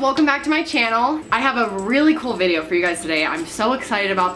welcome back to my channel. I have a really cool video for you guys today. I'm so excited about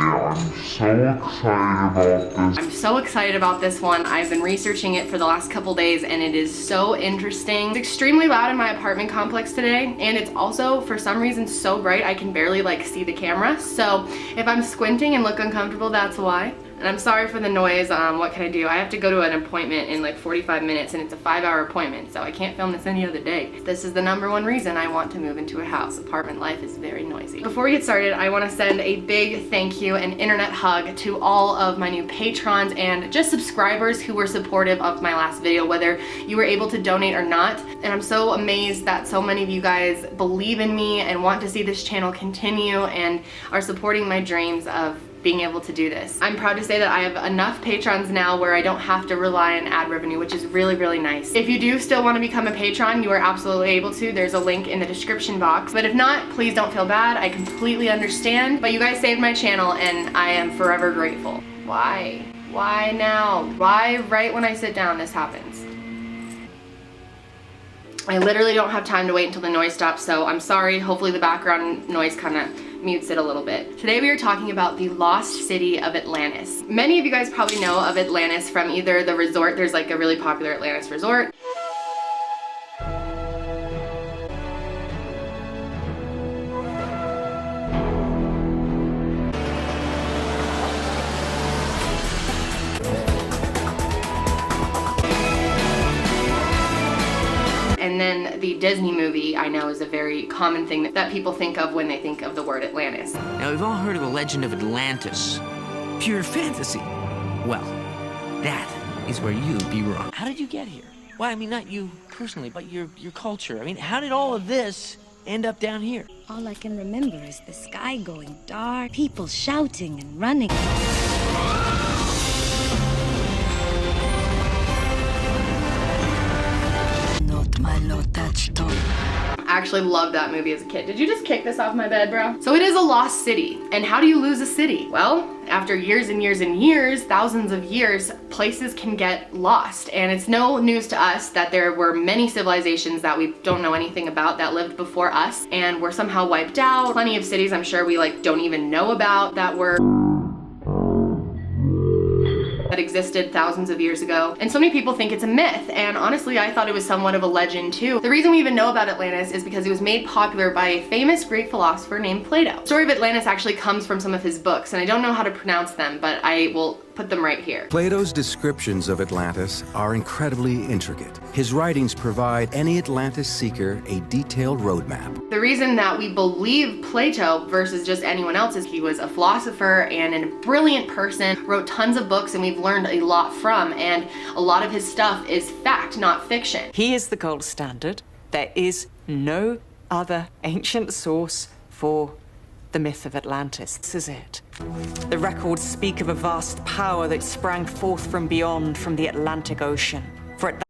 this one. I've been researching it for the last couple days and it is so interesting. It's extremely loud in my apartment complex today, and it's also for some reason so bright I can barely see the camera. So if I'm squinting and look uncomfortable, that's why. And I'm sorry for the noise. What can I do? I have to go to an appointment in 45 minutes and it's a 5-hour appointment, so I can't film this any other day. This is the #1 reason I want to move into a house. Apartment life is very noisy. Before we get started, I want to send a big thank you and internet hug to all of my new patrons and just subscribers who were supportive of my last video, whether you were able to donate or not. And I'm so amazed that so many of you guys believe in me and want to see this channel continue and are supporting my dreams of being able to do this. I'm proud to say that I have enough patrons now where I don't have to rely on ad revenue, which is really, really nice. If you do still want to become a patron, you are absolutely able to. There's a link in the description box. But if not, please don't feel bad. I completely understand. But you guys saved my channel and I am forever grateful. Why? Why now? Why right when I sit down this happens? I literally don't have time to wait until the noise stops, so I'm sorry. Hopefully the background noise kind of mutes it a little bit. Today we are talking about the lost city of Atlantis. Many of you guys probably know of Atlantis from either the resort. There's a really popular Atlantis resort. And then the Disney movie, I know, is a very common thing that people think of when they think of the word Atlantis. Now, we've all heard of the legend of Atlantis. Pure fantasy. Well, that is where you'd be wrong. How did you get here? Well, I mean, not you personally, but your culture. I mean, how did all of this end up down here? All I can remember is the sky going dark, people shouting and running. I actually loved that movie as a kid. Did you just kick this off my bed, bro? So it is a lost city. And how do you lose a city? Well, after years and years and years, thousands of years, places can get lost. And it's no news to us that there were many civilizations that we don't know anything about that lived before us and were somehow wiped out. Plenty of cities I'm sure we don't even know about that existed thousands of years ago. And so many people think it's a myth, and honestly I thought it was somewhat of a legend too. The reason we even know about Atlantis is because it was made popular by a famous Greek philosopher named Plato. The story of Atlantis actually comes from some of his books, and I don't know how to pronounce them, but I will put them right here. Plato's descriptions of Atlantis are incredibly intricate. His writings provide any Atlantis seeker a detailed roadmap. The reason that we believe Plato versus just anyone else is he was a philosopher and a brilliant person, wrote tons of books, and we've learned a lot from, and a lot of his stuff is fact, not fiction. He is the gold standard. There is no other ancient source for the myth of Atlantis. This is it. The records speak of a vast power that sprang forth from beyond, from the Atlantic Ocean.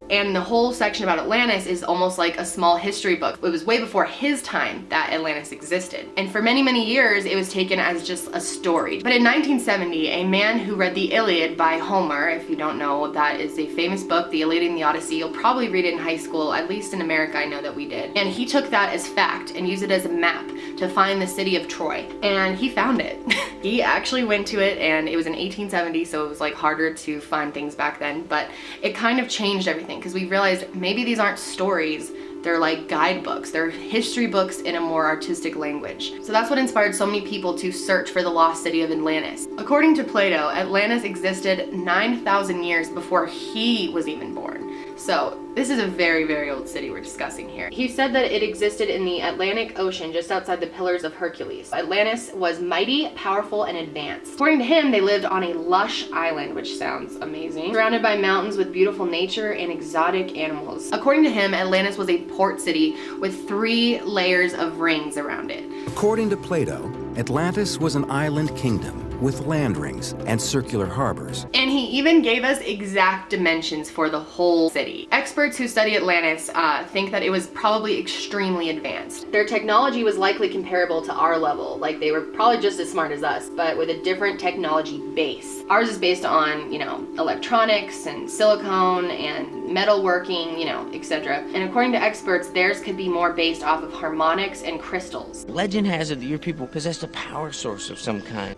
And the whole section about Atlantis is almost like a small history book. It was way before his time that Atlantis existed. And for many, many years, it was taken as just a story. But in 1970, a man who read the Iliad by Homer, if you don't know, that is a famous book, the Iliad and the Odyssey. You'll probably read it in high school, at least in America, I know that we did. And he took that as fact and used it as a map to find the city of Troy. And he found it. He actually went to it, and it was in 1870, so it was harder to find things back then, but it kind of changed everything because we realized maybe these aren't stories, they're like guidebooks, they're history books in a more artistic language. So that's what inspired so many people to search for the lost city of Atlantis. According to Plato, Atlantis existed 9,000 years before he was even born. So this is a very, very old city we're discussing here. He said that it existed in the Atlantic Ocean just outside the Pillars of Hercules. Atlantis was mighty, powerful, and advanced. According to him, they lived on a lush island, which sounds amazing, surrounded by mountains with beautiful nature and exotic animals. According to him, Atlantis was a port city with 3 layers of rings around it. According to Plato, Atlantis was an island kingdom with land rings and circular harbors. And he even gave us exact dimensions for the whole city. Experts who study Atlantis think that it was probably extremely advanced. Their technology was likely comparable to our level, like they were probably just as smart as us, but with a different technology base. Ours is based on, you know, electronics and silicone and metalworking, you know, etc. And according to experts, theirs could be more based off of harmonics and crystals. Legend has it that your people possessed a power source of some kind.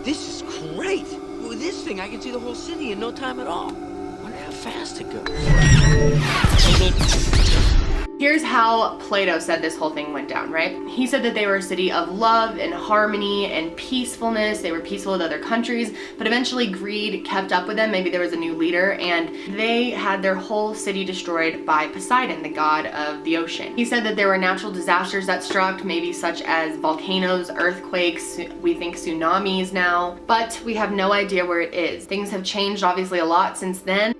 This is great! With this thing, I can see the whole city in no time at all. Wonder how fast it goes. Here's how Plato said this whole thing went down, right? He said that they were a city of love and harmony and peacefulness. They were peaceful with other countries, but eventually greed kept up with them. Maybe there was a new leader, and they had their whole city destroyed by Poseidon, the god of the ocean. He said that there were natural disasters that struck, maybe such as volcanoes, earthquakes, we think tsunamis now, but we have no idea where it is. Things have changed obviously a lot since then.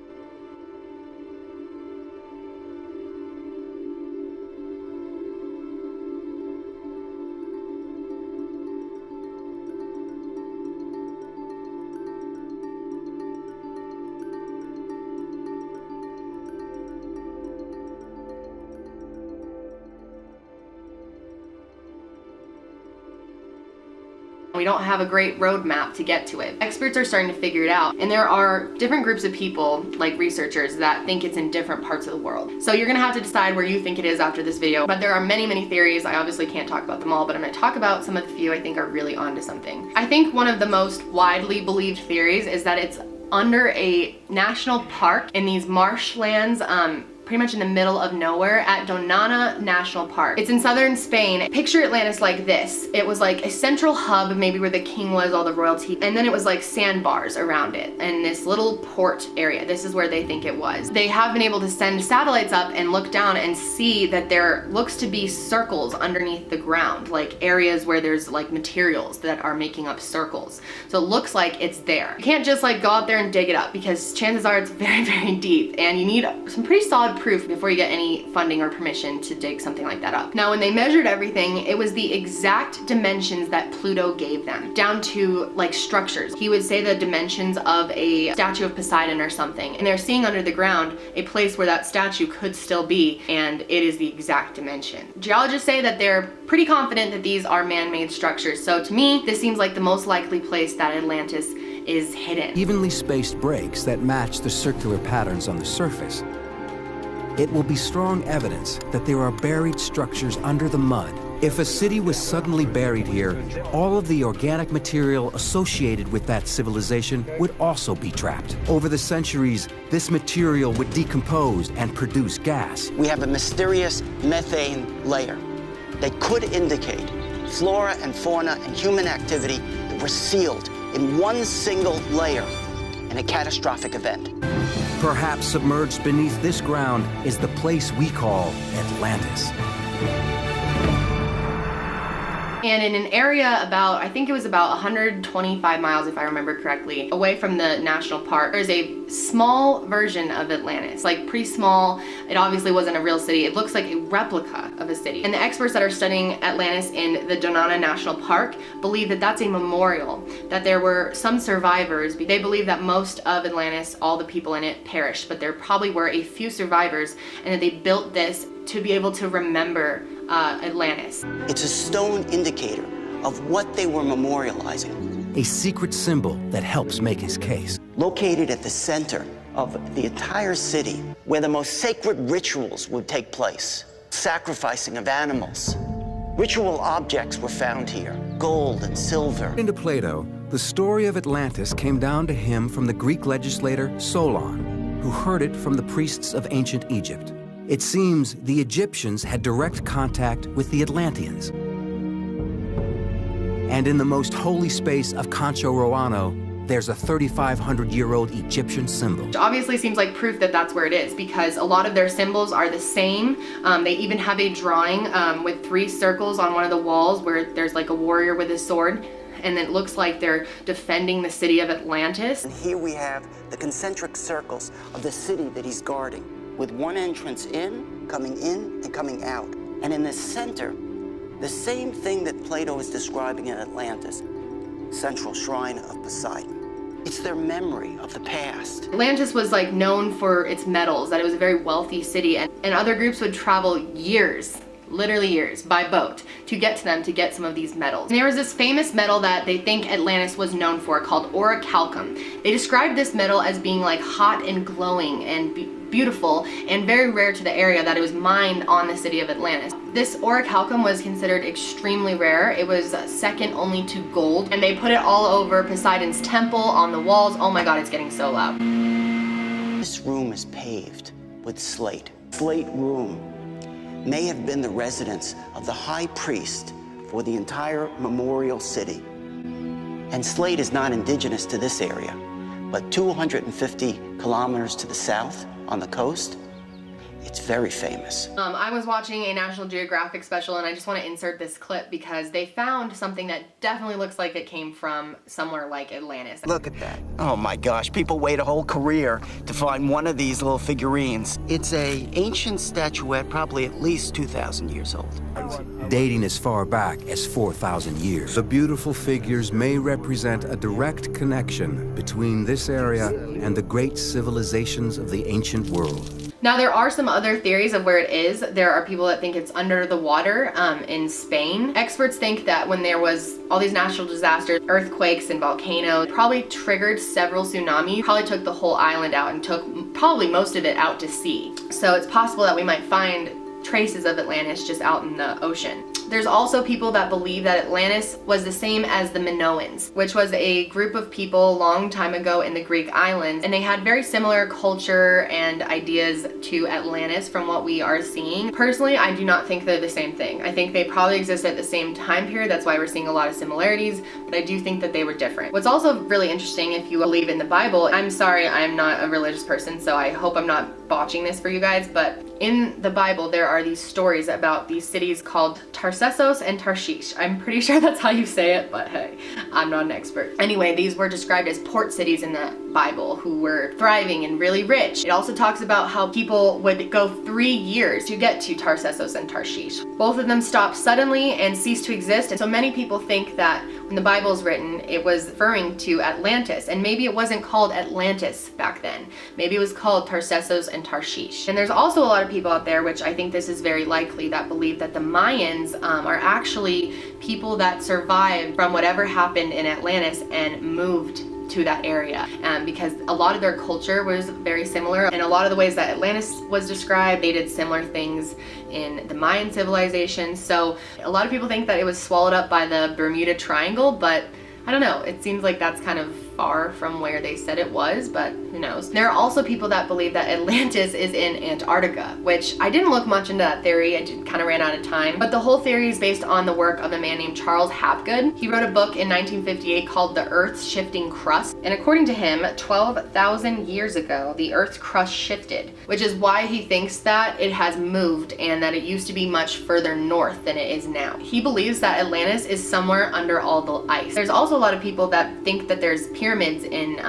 We don't have a great roadmap to get to it. Experts are starting to figure it out, and there are different groups of people, like researchers, that think it's in different parts of the world. So you're gonna have to decide where you think it is after this video, but there are many, many theories. I obviously can't talk about them all, but I'm gonna talk about some of the few I think are really onto something. I think one of the most widely believed theories is that it's under a national park in these marshlands, pretty much in the middle of nowhere at Doñana National Park. It's in southern Spain. Picture Atlantis like this. It was like a central hub, maybe where the king was, all the royalty, and then it was like sandbars around it and this little port area. This is where they think it was. They have been able to send satellites up and look down and see that there looks to be circles underneath the ground, like areas where there's like materials that are making up circles. So it looks like it's there. You can't just like go out there and dig it up, because chances are it's very, very deep, and you need some pretty solid proof before you get any funding or permission to dig something like that up. Now, when they measured everything, it was the exact dimensions that Pluto gave them, down to like structures. He would say the dimensions of a statue of Poseidon or something, and they're seeing under the ground a place where that statue could still be, and it is the exact dimension. Geologists say that they're pretty confident that these are man-made structures, so to me, this seems like the most likely place that Atlantis is hidden. Evenly spaced breaks that match the circular patterns on the surface. It will be strong evidence that there are buried structures under the mud. If a city was suddenly buried here, all of the organic material associated with that civilization would also be trapped. Over the centuries, this material would decompose and produce gas. We have a mysterious methane layer that could indicate flora and fauna and human activity that were sealed in one single layer in a catastrophic event. Perhaps submerged beneath this ground is the place we call Atlantis. And in an area about, I think it was about 125 miles, if I remember correctly, away from the national park, there's a small version of Atlantis, like pretty small. It obviously wasn't a real city. It looks like a replica of a city. And the experts that are studying Atlantis in the Doñana National Park believe that that's a memorial, that there were some survivors. They believe that most of Atlantis, all the people in it, perished, but there probably were a few survivors, and that they built this to be able to remember Atlantis. It's a stone indicator of what they were memorializing. A secret symbol that helps make his case. Located at the center of the entire city, where the most sacred rituals would take place. Sacrificing of animals. Ritual objects were found here, gold and silver. According to Plato, the story of Atlantis came down to him from the Greek legislator Solon, who heard it from the priests of ancient Egypt. It seems the Egyptians had direct contact with the Atlanteans. And in the most holy space of Concho Roano, there's a 3,500-year-old Egyptian symbol. Which obviously seems like proof that that's where it is, because a lot of their symbols are the same. They even have a drawing with 3 circles on one of the walls where there's like a warrior with a sword, and it looks like they're defending the city of Atlantis. And here we have the concentric circles of the city that he's guarding, with one entrance in, and coming out. And in the center, the same thing that Plato is describing in Atlantis, central shrine of Poseidon. It's their memory of the past. Atlantis was like known for its metals, that it was a very wealthy city, and other groups would travel years, literally years, by boat to get to them to get some of these metals. And there was this famous metal that they think Atlantis was known for called Orichalcum. They described this metal as being like hot and glowing and beautiful and very rare to the area, that it was mined on the city of Atlantis. This Orichalcum was considered extremely rare. It was second only to gold, and they put it all over Poseidon's temple, on the walls. Oh my god, it's getting so loud. This room is paved with slate. Slate room may have been the residence of the high priest for the entire memorial city. And slate is not indigenous to this area, but 250 kilometers to the south on the coast, it's very famous. I was watching a National Geographic special, and I just want to insert this clip because they found something that definitely looks like it came from somewhere like Atlantis. Look at that. Oh my gosh, people wait a whole career to find one of these little figurines. It's a ancient statuette, probably at least 2,000 years old. Dating as far back as 4,000 years. The beautiful figures may represent a direct connection between this area and the great civilizations of the ancient world. Now, there are some other theories of where it is. There are people that think it's under the water in Spain. Experts think that when there was all these natural disasters, earthquakes and volcanoes, probably triggered several tsunamis, probably took the whole island out and took probably most of it out to sea. So it's possible that we might find traces of Atlantis just out in the ocean. There's also people that believe that Atlantis was the same as the Minoans, which was a group of people a long time ago in the Greek islands, and they had very similar culture and ideas to Atlantis from what we are seeing. Personally, I do not think they're the same thing. I think they probably exist at the same time period, that's why we're seeing a lot of similarities, but I do think that they were different. What's also really interesting, if you believe in the Bible, I'm sorry, I'm not a religious person, so I hope I'm not botching this for you guys, but in the Bible, there are these stories about these cities called Tarsos and Tarshish. I'm pretty sure that's how you say it, but hey, I'm not an expert. Anyway, these were described as port cities in the Bible who were thriving and really rich. It also talks about how people would go 3 years to get to Tarsos and Tarshish. Both of them stopped suddenly and ceased to exist, and so many people think that when the Bible is written, it was referring to Atlantis, and maybe it wasn't called Atlantis back then. Maybe it was called Tarsos and Tarshish. And there's also a lot of people out there, which I think this is very likely, that believe that the Mayans are actually people that survived from whatever happened in Atlantis and moved to that area, because a lot of their culture was very similar, and a lot of the ways that Atlantis was described, they did similar things in the Mayan civilization. So a lot of people think that it was swallowed up by the Bermuda Triangle, but I don't know, it seems like that's kind of far from where they said it was, but who knows. There are also people that believe that Atlantis is in Antarctica, which I didn't look much into that theory, I kind of ran out of time, but the whole theory is based on the work of a man named Charles Hapgood. He wrote a book in 1958 called The Earth's Shifting Crust, and according to him, 12,000 years ago, the Earth's crust shifted, which is why he thinks that it has moved and that it used to be much further north than it is now. He believes that Atlantis is somewhere under all the ice. There's also a lot of people that think that there's pyramids in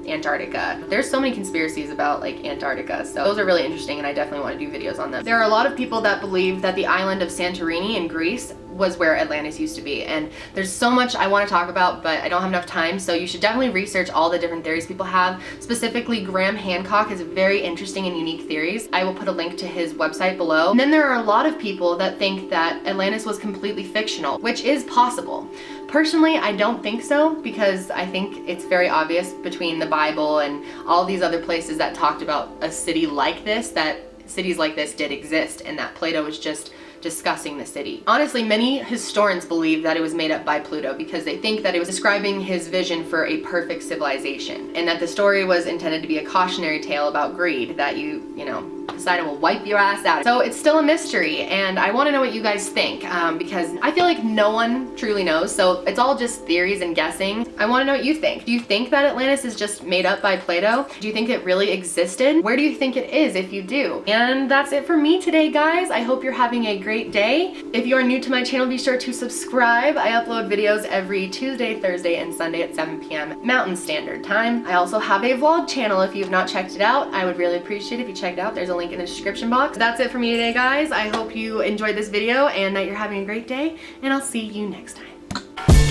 Antarctica. There's so many conspiracies about like Antarctica, so those are really interesting, and I definitely want to do videos on them. There are a lot of people that believe that the island of Santorini in Greece was where Atlantis used to be, and there's so much I want to talk about, but I don't have enough time, so you should definitely research all the different theories people have. Specifically, Graham Hancock has very interesting and unique theories. I will put a link to his website below. And then there are a lot of people that think that Atlantis was completely fictional, which is possible. Personally, I don't think so, because I think it's very obvious between the Bible and all these other places that talked about a city like this, that cities like this did exist, and that Plato was just discussing the city. Honestly, many historians believe that it was made up by Pluto because they think that it was describing his vision for a perfect civilization, and that the story was intended to be a cautionary tale about greed, that you know, Poseidon will wipe your ass out. So it's still a mystery, and I want to know what you guys think, because I feel like no one truly knows, so it's all just theories and guessing. I want to know what you think. Do you think that Atlantis is just made up by Plato? Do you think it really existed? Where do you think it is if you do? And that's it for me today, guys. I hope you're having a great great day. If you are new to my channel, be sure to subscribe. I upload videos every Tuesday, Thursday, and Sunday at 7 p.m. Mountain Standard Time. I also have a vlog channel. If you have not checked it out, I would really appreciate it if you checked it out. There's a link in the description box. That's it for me today, guys. I hope you enjoyed this video and that you're having a great day, and I'll see you next time.